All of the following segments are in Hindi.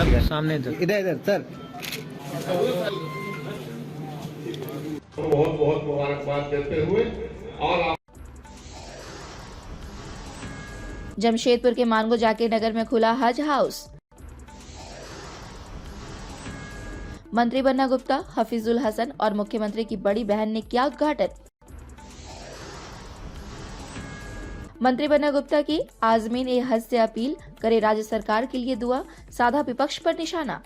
सर सामने इधर इधर सर। बहुत बहुत मुबारकबाद देते हुए और जमशेदपुर के मानगो जाकिर नगर में खुला हज हाउस। मंत्री बन्ना गुप्ता, हफीजुल हसन और मुख्यमंत्री की बड़ी बहन ने किया उद्घाटन। मंत्री बन्ना गुप्ता की आजमीन ए हज से अपील, करे राज्य सरकार के लिए दुआ, साधा विपक्ष पर निशाना।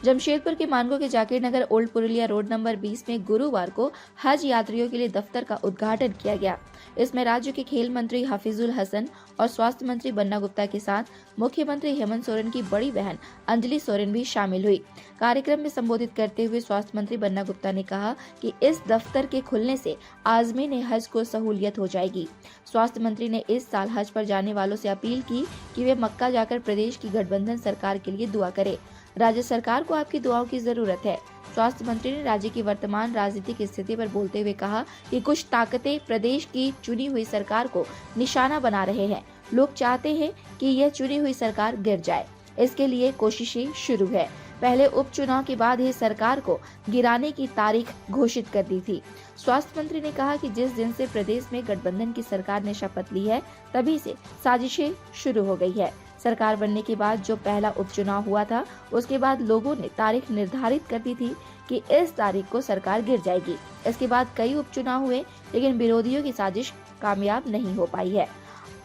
जमशेदपुर के मानगो के जाकिर नगर ओल्ड पुरुलिया रोड नंबर 20 में गुरुवार को हज यात्रियों के लिए दफ्तर का उद्घाटन किया गया। इसमें राज्य के खेल मंत्री हफीजुल हसन और स्वास्थ्य मंत्री बन्ना गुप्ता के साथ मुख्यमंत्री हेमंत सोरेन की बड़ी बहन अंजलि सोरेन भी शामिल हुई। कार्यक्रम में संबोधित करते हुए स्वास्थ्य मंत्री बन्ना गुप्ता ने कहा कि इस दफ्तर के खुलने से आज़मीन हज को सहूलियत हो जाएगी। स्वास्थ्य मंत्री ने इस साल हज पर जाने वालों से अपील की कि वे मक्का जाकर प्रदेश की गठबंधन सरकार के लिए दुआ करें। राज्य सरकार को आपकी दुआओं की जरूरत है। स्वास्थ्य मंत्री ने राज्य की वर्तमान राजनीतिक स्थिति पर बोलते हुए कहा कि कुछ ताकतें प्रदेश की चुनी हुई सरकार को निशाना बना रहे हैं। लोग चाहते हैं कि यह चुनी हुई सरकार गिर जाए, इसके लिए कोशिशें शुरू है। पहले उपचुनाव के बाद ही सरकार को गिराने की तारीख घोषित कर दी थी। स्वास्थ्य मंत्री ने कहा कि जिस दिन से प्रदेश में गठबंधन की सरकार ने शपथ ली है, तभी से साजिशें शुरू हो गई है। सरकार बनने के बाद जो पहला उपचुनाव हुआ था, उसके बाद लोगों ने तारीख निर्धारित कर दी थी कि इस तारीख को सरकार गिर जाएगी। इसके बाद कई उपचुनाव हुए, लेकिन विरोधियों की साजिश कामयाब नहीं हो पाई है।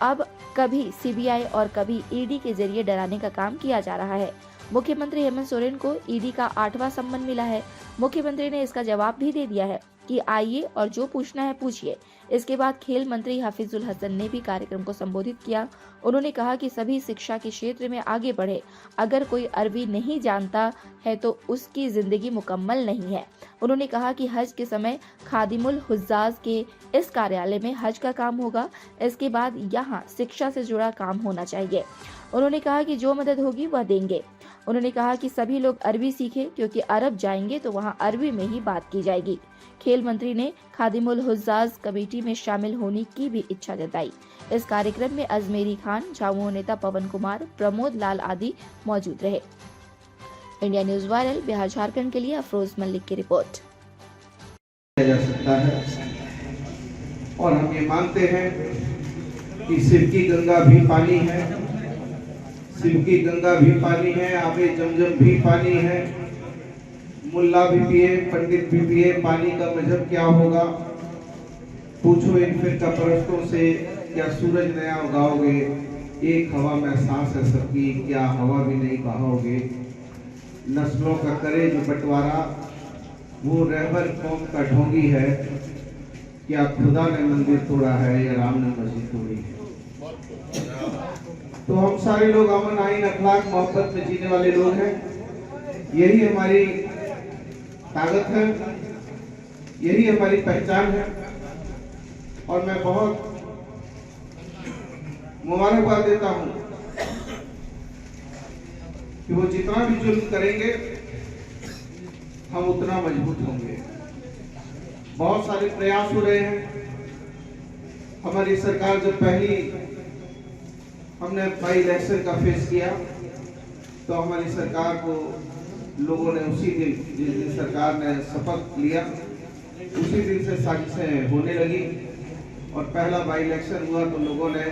अब कभी सीबीआई और कभी ईडी के जरिए डराने का काम किया जा रहा है। मुख्यमंत्री हेमंत सोरेन को ईडी का 8वां सम्मन मिला है। मुख्यमंत्री ने इसका जवाब भी दे दिया है कि आइए और जो पूछना है पूछिए। इसके बाद खेल मंत्री हफीजुल हसन ने भी कार्यक्रम को संबोधित किया। उन्होंने कहा कि सभी शिक्षा के क्षेत्र में आगे बढ़े। अगर कोई अरबी नहीं जानता है तो उसकी जिंदगी मुकम्मल नहीं है। उन्होंने कहा कि हज के समय खादिमुल हुज्जाज के इस कार्यालय में हज का काम होगा। इसके बाद यहाँ शिक्षा से जुड़ा काम होना चाहिए। उन्होंने कहा कि जो मदद होगी वह देंगे। उन्होंने कहा कि सभी लोग अरबी सीखें, क्योंकि अरब जाएंगे तो वहाँ अरबी में ही बात की जाएगी। खेल मंत्री ने खादिमुल हुज्जाज कमेटी में शामिल होने की भी इच्छा जताई। इस कार्यक्रम में अजमेरी खान, झामुमो नेता पवन कुमार, प्रमोद लाल आदि मौजूद रहे। India news viral, Bihar Jharkhand के लिए अफरोज मलिक की रिपोर्ट। जा सकता है और हम ये मानते हैं कि शिव की गंगा भी पानी है, शिव की गंगा भी पानी है, आबे जमजम भी पानी है। मुल्ला भी पिए, पंडित भी पिए, पानी का मजहब क्या होगा? पूछो इन फिरका परस्तों से, क्या सूरज नया उगाओगे? एक हवा में सांस है सबकी, क्या हवा भी नहीं बहाओगे? नस्लों का करे जो बंटवारा, वो रहबर कौम का ढोंगी है। क्या खुदा ने मंदिर तोड़ा है या राम ने मस्जिद तोड़ी है? तो हम सारे लोग अमन, आइन, अखलाक, मोहब्बत में जीने वाले लोग हैं। यही हमारी ताकत है, यही हमारी पहचान है। और मैं बहुत मुबारकबाद देता हूं कि वो जितना भी जुल्म करेंगे हम उतना मजबूत होंगे। बहुत सारे प्रयास हो रहे हैं। हमारी सरकार जब पहली हमने बाई इलेक्शन का फेस किया तो हमारी सरकार को लोगों ने उसी दिन, जिस दिन सरकार ने शपथ लिया, उसी दिन से साजिशें होने लगी। और पहला बाई इलेक्शन हुआ तो लोगों ने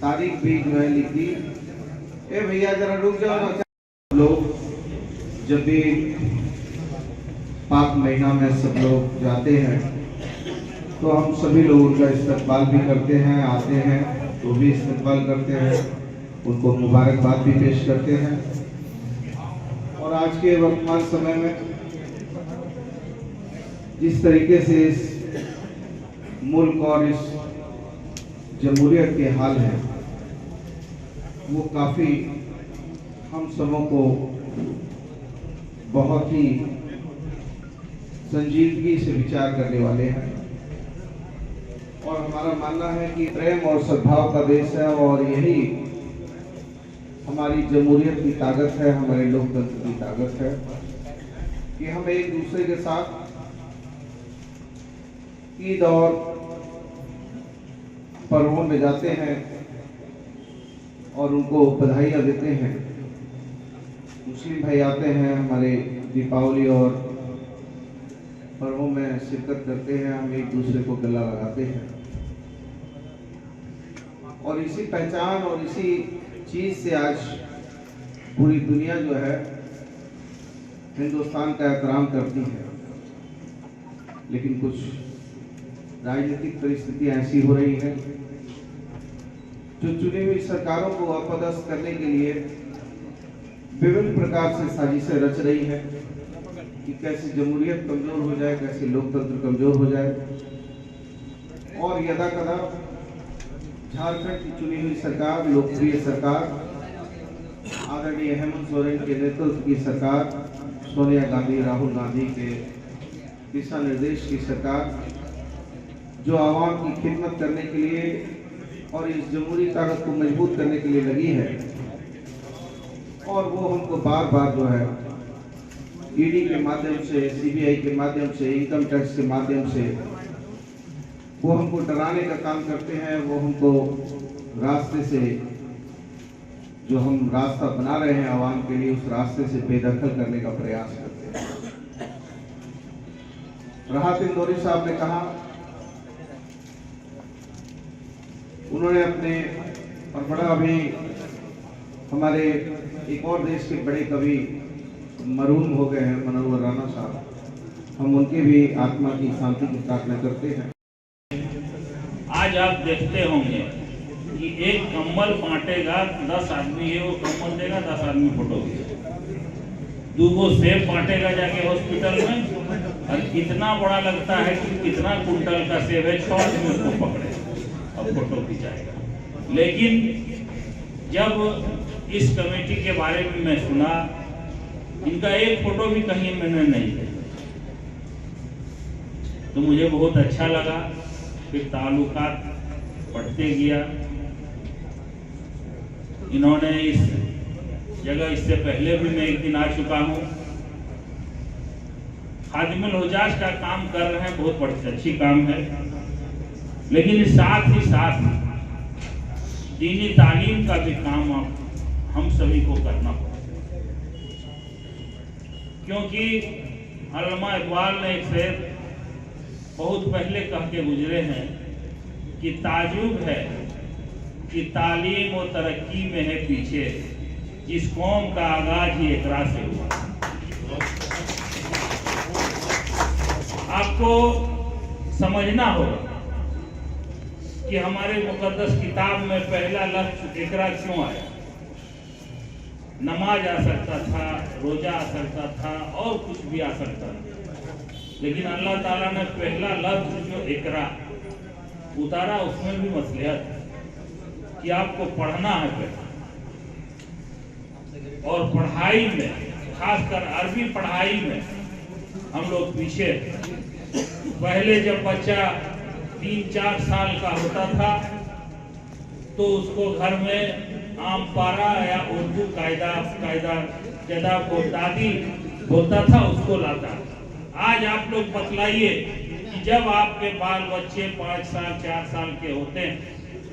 तारीख भी जो है लिख दी। ए भैया जरा रुक जाओ। लोग जब भी पाक महीना में सब लोग जाते हैं तो हम सभी लोग उनका इस्तकबाल भी करते हैं, आते हैं तो भी इस्तकबाल करते हैं, उनको मुबारकबाद भी पेश करते हैं। और आज के वर्तमान समय में जिस तरीके से इस मुल्क और इस जमहूरियत के हाल है, वो काफ़ी हम सबों को बहुत ही संजीदगी से विचार करने वाले हैं। और हमारा मानना है कि प्रेम और सद्भाव का देश है और यही हमारी जमहूरियत की ताकत है, हमारे लोकतंत्र की ताकत है कि हम एक दूसरे के साथ ईद और पर्वों में जाते हैं और उनको बधाइयाँ देते हैं। मुस्लिम भाई आते हैं, हमारे दीपावली और पर्वों में शिरकत करते हैं, हम एक दूसरे को गला लगाते हैं और इसी पहचान और इसी चीज से आज पूरी दुनिया जो है हिंदुस्तान का एहतराम करती है। लेकिन कुछ राजनीतिक परिस्थितियां ऐसी हो रही है जो चुनी हुई सरकारों को अपदस्थ करने के लिए विभिन्न प्रकार से साजिशें रच रही है कि कैसे जमहूरियत कमजोर हो जाए, कैसे लोकतंत्र कमजोर हो जाए। और यदा कदा झारखंड की चुनी हुई सरकार, लोकप्रिय सरकार, आदरणीय हेमंत सोरेन के नेतृत्व की सरकार, सोनिया गांधी, राहुल गांधी के दिशा निर्देश की सरकार जो आवाम की खिदमत करने के लिए और इस जमहूरी ताकत को मजबूत करने के लिए लगी है, और वो हमको बार बार जो है ईडी के माध्यम से, सीबीआई के माध्यम से, इनकम टैक्स के माध्यम से वो हमको डराने का काम करते हैं। वो हमको रास्ते से, जो हम रास्ता बना रहे हैं आवाम के लिए, उस रास्ते से बेदखल करने का प्रयास करते हैं। राहत इंदौरी साहब ने कहा, उन्होंने अपने और बड़ा अभी हमारे एक और देश के बड़े कवि मरहूम हो गए हैं मनोहर राणा साहब, हम उनके भी आत्मा की शांति की प्रार्थना करते हैं। आज आप देखते होंगे कि एक कंबल बांटेगा, 10 आदमी है वो कंबल देगा, 10 आदमी फोटो देगा। 2 सेब बांटेगा जाके हॉस्पिटल में, और इतना बड़ा लगता है कि कितना कुंटल का सेब है, 6 आदमी उसको पकड़े और फोटो खिंचाएगा। लेकिन जब इस कमेटी के बारे में मैं सुना, इनका एक फोटो भी कहीं मैंने नहीं देखा, तो मुझे बहुत अच्छा लगा। फिर ताल्लुकात पढ़ते गया। इन्होंने इस जगह इससे पहले भी मैं एक दिन आ चुका हूँ। खादिमुल हुजाज का काम कर रहे हैं, बहुत बड़ी अच्छी काम है, लेकिन साथ ही साथ दीनी तालीम का भी काम हम सभी को करना पड़ेगा, क्योंकि अल्लामा इकबाल ने एक शेर बहुत पहले कह के गुजरे हैं कि ताजुब है कि तालीम और तरक्की में है पीछे, जिस कौम का आगाज ही इकरा से हुआ। आपको समझना होगा कि हमारे मुकद्दस किताब में पहला लफ्ज इकरा क्यों आया। नमाज आ सकता था, रोजा आ सकता था, और कुछ भी आ सकता था, लेकिन अल्लाह ताला ने पहला लफ्ज जो इकरा उतारा, उसमें भी मसलियत कि आपको पढ़ना है पहले। और पढ़ाई में, खासकर अरबी पढ़ाई में हम लोग पीछे। पहले जब बच्चा 3-4 साल का होता था तो उसको घर में आम पारा या उर्दू कायदा जदा को दादी बोलता था, उसको लाता। आज आप लोग बतलाइए कि जब आपके बाल बच्चे 5 साल 4 साल के होते हैं,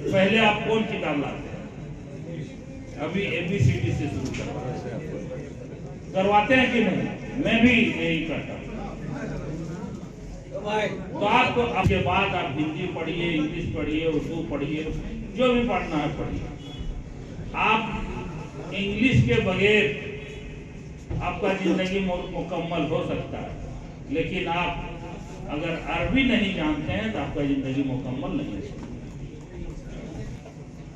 पहले आप कौन किताब लाते हैं? अभी ABCD से शुरू करवाते हैं कि नहीं? मैं भी यही करता हूँ। तो आपको आपके बाद आप हिंदी पढ़िए, इंग्लिश पढ़िए, उर्दू पढ़िए, जो भी पढ़ना है पढ़िए। आप इंग्लिश के बगैर आपका जिंदगी मुकम्मल हो सकता है, लेकिन आप अगर अरबी नहीं जानते हैं तो आपका जिंदगी मुकम्मल नहीं है।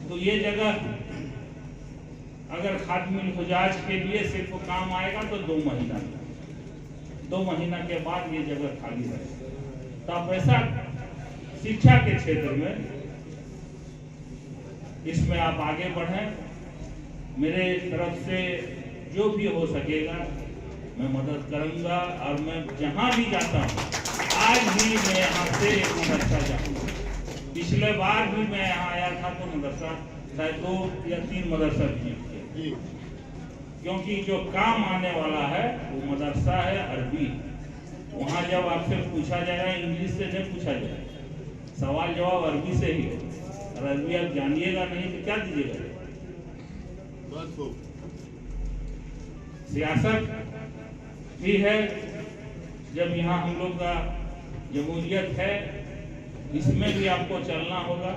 तो ये जगह अगर खादिमुल हुजाज के लिए सिर्फ काम आएगा तो 2 महीना, 2 महीना के बाद ये जगह खाली है। तो आप ऐसा शिक्षा के क्षेत्र में इसमें आप आगे बढ़ें। मेरे तरफ से जो भी हो सकेगा मैं मदद करूंगा, और मैं जहां भी जाता हूं, आज भी मैं यहाँ से एक मदरसा जाऊंगा। पिछले बार भी मैं यहाँ आया था तो मदरसा शायद 2 या 3 मदरसा विजिट किया, क्योंकि जो काम आने वाला है वो मदरसा है अरबी। वहाँ जब आपसे पूछा जाएगा, इंग्लिश से नहीं पूछा जाएगा, सवाल जवाब अरबी से ही हो। और अभी आप जानिएगा नहीं तो क्या दीजिएगा? सियासत भी है, जब यहाँ हम लोग का जमहूरियत है, इसमें भी आपको चलना होगा,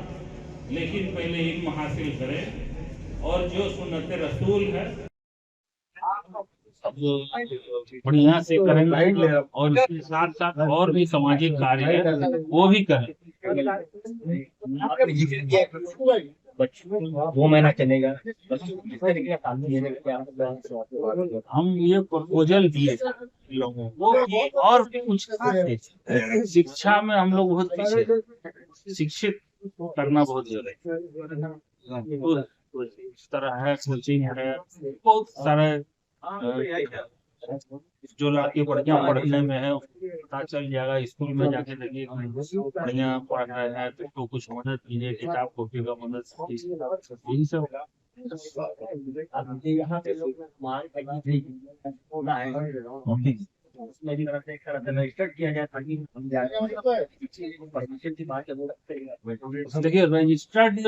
लेकिन पहले इल्म हासिल करें और जो सुन्नत रसूल है बढ़िया से करेंगे और इसके साथ साथ और भी सामाजिक कार्य है वो भी करें। 2 महीना चलेगा। हम ये प्रपोजल दिए लोगों को कि और भी कुछ खाते। शिक्षा में हम लोग बहुत पीछे, शिक्षित करना बहुत जरूरी है। तो इस तरह है, कोचिंग है, बहुत सारे जो लड़के बढ़िया पढ़ने में है पता चल जाएगा। स्कूल में जाके देखिए बढ़िया पढ़ रहे हैं तो कुछ मदद कीजिए, किताब कॉपी का मदद यही सब। यहाँ पे लोग मेरी तरफ से रजिस्टर किया जाए ताकि हम परमिशन की बात देखिए रजिस्टर्ड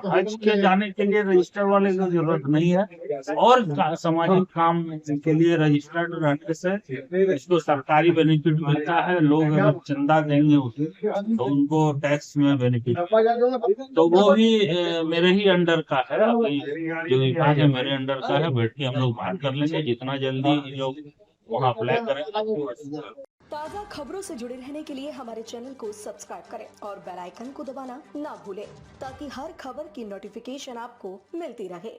हज के जाने के लिए रजिस्टर वाले की जरूरत नहीं है, और सामाजिक काम के लिए रजिस्टर्ड रहने से इसको सरकारी बेनिफिट मिलता है। लोग अगर चंदा देंगे तो उनको टैक्स में बेनिफिट, तो वो भी मेरे ही अंडर का है, जो विभाग है मेरे अंडर का है। बैठ के हम लोग बात कर लेंगे, जितना जल्दी लोग वहाँ अप्लाई करें। ताज़ा खबरों से जुड़े रहने के लिए हमारे चैनल को सब्सक्राइब करें और बेल आइकन को दबाना ना भूलें, ताकि हर खबर की नोटिफिकेशन आपको मिलती रहे।